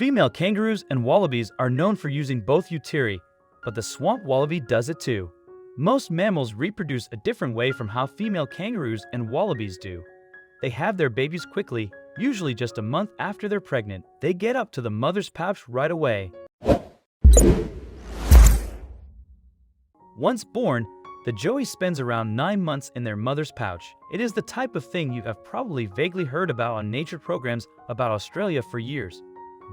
Female kangaroos and wallabies are known for using both uteri, but the swamp wallaby does it too. Most mammals reproduce a different way from how female kangaroos and wallabies do. They have their babies quickly, usually just a month after they're pregnant. They get up to the mother's pouch right away. Once born, the joey spends around 9 months in their mother's pouch. It is the type of thing you have probably vaguely heard about on nature programs about Australia for years.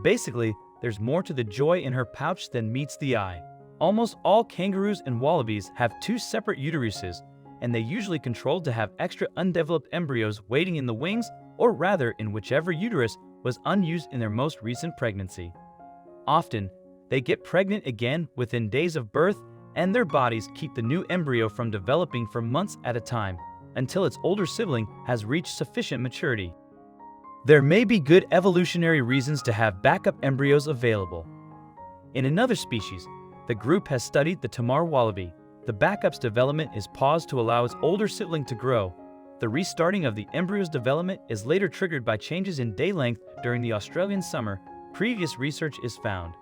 Basically, there's more to the joy in her pouch than meets the eye. Almost all kangaroos and wallabies have 2 separate uteruses, and they usually controlled to have extra undeveloped embryos waiting in the wings, or rather in whichever uterus was unused in their most recent pregnancy. Often, they get pregnant again within days of birth, and their bodies keep the new embryo from developing for months at a time, until its older sibling has reached sufficient maturity. There may be good evolutionary reasons to have backup embryos available. In another species, the group has studied the Tamar wallaby. The backup's development is paused to allow its older sibling to grow. The restarting of the embryo's development is later triggered by changes in day length during the Australian summer. Previous research is found.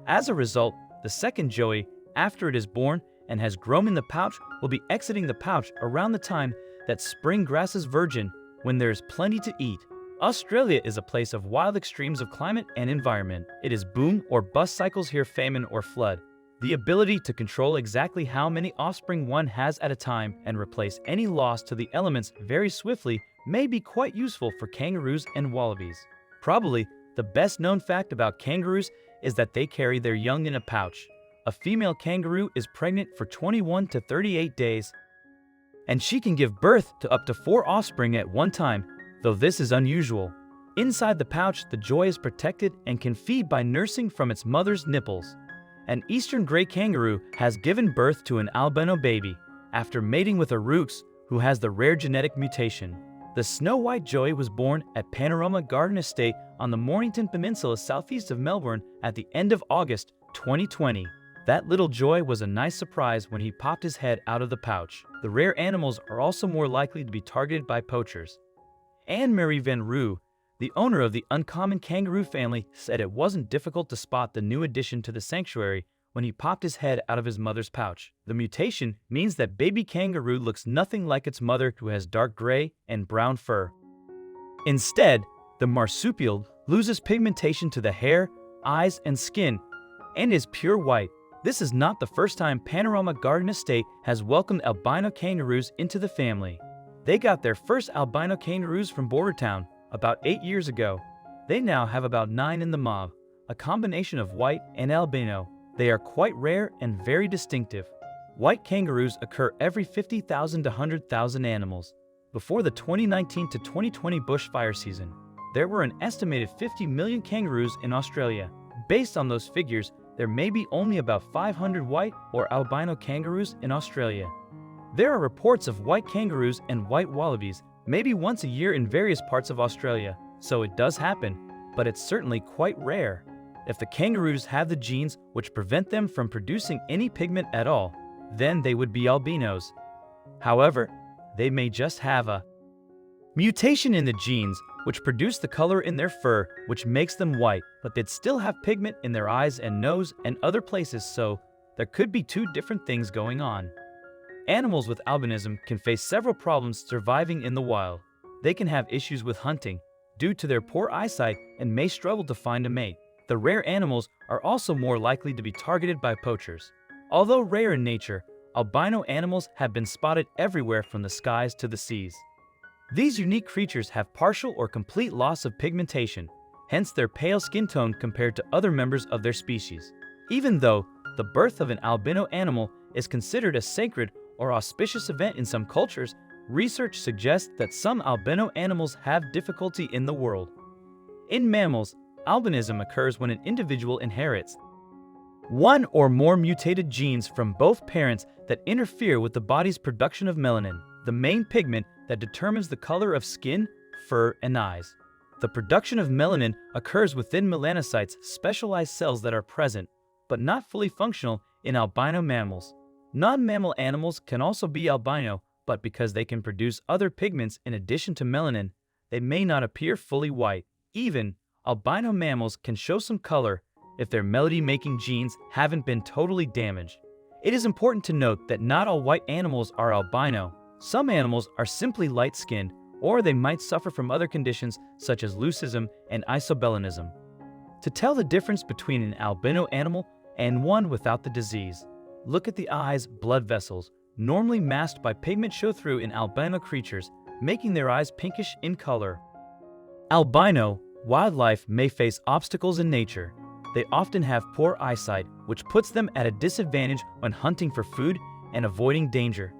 As a result, the second joey, after it is born and has grown in the pouch, will be exiting the pouch around the time that spring grass is virgin, when there is plenty to eat. Australia is a place of wild extremes of climate and environment. It is boom or bust cycles here, famine or flood. The ability to control exactly how many offspring one has at a time and replace any loss to the elements very swiftly may be quite useful for kangaroos and wallabies. Probably the best known fact about kangaroos is that they carry their young in a pouch. A female kangaroo is pregnant for 21 to 38 days, and she can give birth to up to 4 offspring at one time, though this is unusual. Inside the pouch, the joey is protected and can feed by nursing from its mother's nipples. An eastern gray kangaroo has given birth to an albino baby after mating with a rooks who has the rare genetic mutation. The snow-white joey was born at Panorama Garden Estate on the Mornington Peninsula southeast of Melbourne at the end of August 2020. That little joey was a nice surprise when he popped his head out of the pouch. The rare animals are also more likely to be targeted by poachers. Anne-Marie Van Roo, the owner of the uncommon kangaroo family, said it wasn't difficult to spot the new addition to the sanctuary when he popped his head out of his mother's pouch. The mutation means that baby kangaroo looks nothing like its mother, who has dark gray and brown fur. Instead, the marsupial loses pigmentation to the hair, eyes, and skin, and is pure white. This is not the first time Panorama Garden Estate has welcomed albino kangaroos into the family. They got their first albino kangaroos from Bordertown about 8 years ago. They now have about 9 in the mob, a combination of white and albino. They are quite rare and very distinctive. White kangaroos occur every 50,000 to 100,000 animals. Before the 2019 to 2020 bushfire season, there were an estimated 50 million kangaroos in Australia. Based on those figures, there may be only about 500 white or albino kangaroos in Australia. There are reports of white kangaroos and white wallabies maybe once a year in various parts of Australia, so it does happen, but it's certainly quite rare. If the kangaroos have the genes which prevent them from producing any pigment at all, then they would be albinos. However, they may just have a mutation in the genes which produce the color in their fur which makes them white, but they'd still have pigment in their eyes and nose and other places, so there could be 2 different things going on. Animals with albinism can face several problems surviving in the wild. They can have issues with hunting due to their poor eyesight and may struggle to find a mate. The rare animals are also more likely to be targeted by poachers. Although rare in nature, albino animals have been spotted everywhere from the skies to the seas. These unique creatures have partial or complete loss of pigmentation, hence their pale skin tone compared to other members of their species. Even though the birth of an albino animal is considered a sacred or auspicious event in some cultures, research suggests that some albino animals have difficulty in the world. In mammals, albinism occurs when an individual inherits 1 or more mutated genes from both parents that interfere with the body's production of melanin, the main pigment that determines the color of skin, fur, and eyes. The production of melanin occurs within melanocytes, specialized cells that are present, but not fully functional, in albino mammals. Non-mammal animals can also be albino, but because they can produce other pigments in addition to melanin, they may not appear fully white. Even albino mammals can show some color if their melody-making genes haven't been totally damaged. It is important to note that not all white animals are albino. Some animals are simply light-skinned, or they might suffer from other conditions such as leucism and isobelanism. To tell the difference between an albino animal and one without the disease, look at the eye's blood vessels, normally masked by pigment show through in albino creatures, making their eyes pinkish in color. Albino wildlife may face obstacles in nature. They often have poor eyesight, which puts them at a disadvantage when hunting for food and avoiding danger.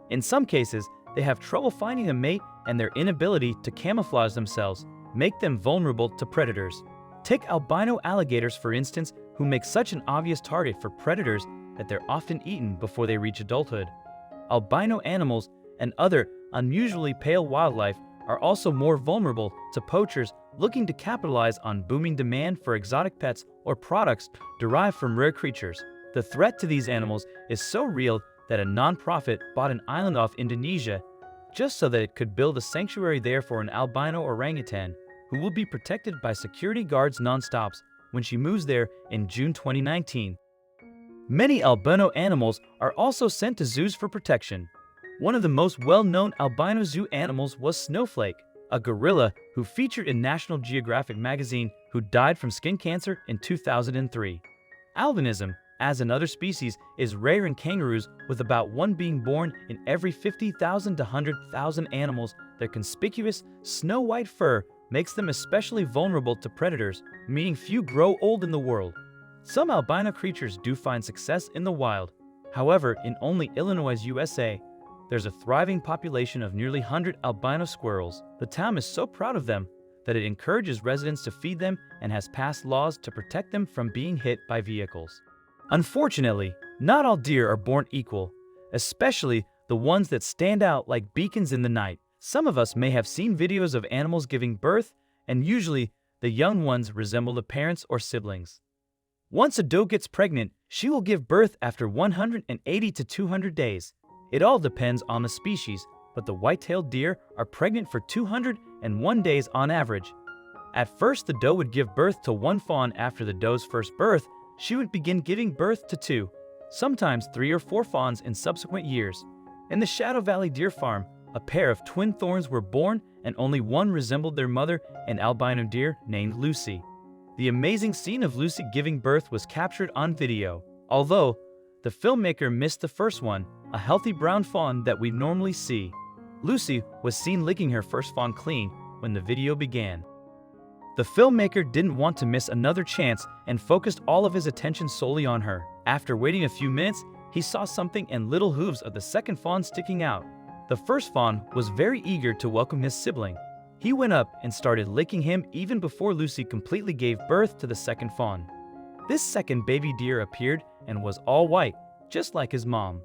In some cases, they have trouble finding a mate, and their inability to camouflage themselves make them vulnerable to predators. Take albino alligators, for instance, who make such an obvious target for predators that they're often eaten before they reach adulthood. Albino animals and other unusually pale wildlife are also more vulnerable to poachers looking to capitalize on booming demand for exotic pets or products derived from rare creatures. The threat to these animals is so real that a nonprofit bought an island off Indonesia just so that it could build a sanctuary there for an albino orangutan who will be protected by security guards non-stops when she moves there in June 2019. Many albino animals are also sent to zoos for protection. One of the most well-known albino zoo animals was Snowflake, a gorilla who featured in National Geographic magazine who died from skin cancer in 2003. Albinism, as another species, is rare in kangaroos, with about one being born in every 50,000 to 100,000 animals. Their conspicuous snow-white fur makes them especially vulnerable to predators, meaning few grow old in the world. Some albino creatures do find success in the wild. However, in only Illinois, USA, there's a thriving population of nearly 100 albino squirrels. The town is so proud of them that it encourages residents to feed them and has passed laws to protect them from being hit by vehicles. Unfortunately, not all deer are born equal, especially the ones that stand out like beacons in the night. Some of us may have seen videos of animals giving birth, and usually the young ones resemble the parents or siblings. Once a doe gets pregnant, she will give birth after 180 to 200 days. It all depends on the species, but the white-tailed deer are pregnant for 201 days on average. At first, the doe would give birth to one fawn. After the doe's first birth, she would begin giving birth to 2, sometimes 3 or 4 fawns in subsequent years. In the Shadow Valley Deer Farm, a pair of twin thorns were born, and only one resembled their mother, an albino deer named Lucy. The amazing scene of Lucy giving birth was captured on video. Although the filmmaker missed the first one, a healthy brown fawn that we normally see. Lucy was seen licking her first fawn clean when the video began. The filmmaker didn't want to miss another chance and focused all of his attention solely on her. After waiting a few minutes, he saw something and little hooves of the second fawn sticking out. The first fawn was very eager to welcome his sibling. He went up and started licking him even before Lucy completely gave birth to the second fawn. This second baby deer appeared and was all white, just like his mom.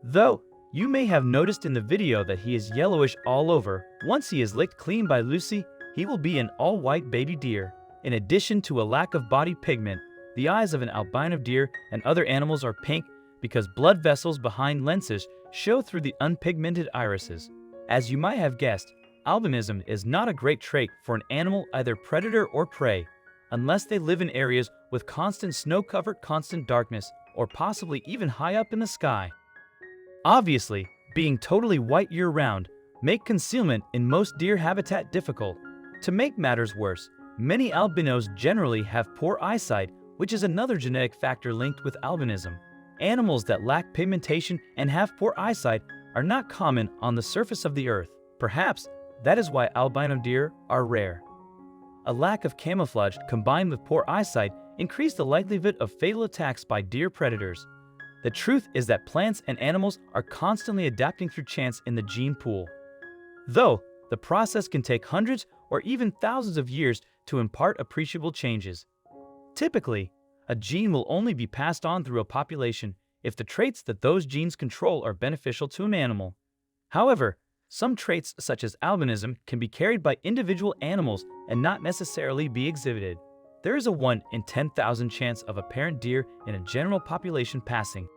Though you may have noticed in the video that he is yellowish all over, once he is licked clean by Lucy, he will be an all-white baby deer. In addition to a lack of body pigment, the eyes of an albino deer and other animals are pink because blood vessels behind lenses show through the unpigmented irises. As you might have guessed, albinism is not a great trait for an animal, either predator or prey, unless they live in areas with constant snow-covered, constant darkness, or possibly even high up in the sky. Obviously, being totally white year-round make concealment in most deer habitat difficult. To make matters worse, many albinos generally have poor eyesight, which is another genetic factor linked with albinism. Animals that lack pigmentation and have poor eyesight are not common on the surface of the earth. Perhaps that is why albino deer are rare. A lack of camouflage combined with poor eyesight increase the likelihood of fatal attacks by deer predators. The truth is that plants and animals are constantly adapting through chance in the gene pool. Though the process can take hundreds or even thousands of years to impart appreciable changes. Typically, a gene will only be passed on through a population if the traits that those genes control are beneficial to an animal. However, some traits such as albinism can be carried by individual animals and not necessarily be exhibited. There is a 1 in 10,000 chance of a parent deer in a general population passing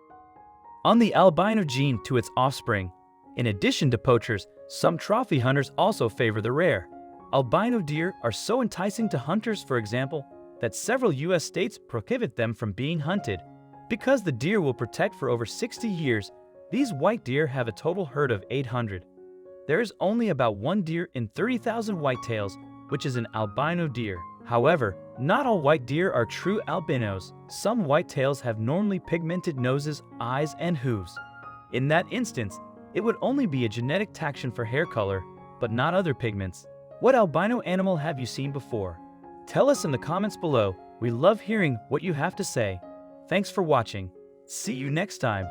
on the albino gene to its offspring. In addition to poachers, some trophy hunters also favor the rare. Albino deer are so enticing to hunters, for example, that several US states prohibit them from being hunted. Because the deer will protect for over 60 years, these white deer have a total herd of 800. There is only about one deer in 30,000 whitetails, which is an albino deer. However, not all white deer are true albinos. Some whitetails have normally pigmented noses, eyes, and hooves. In that instance, it would only be a genetic taxon for hair color, but not other pigments. What albino animal have you seen before? Tell us in the comments below. We love hearing what you have to say. Thanks for watching. See you next time.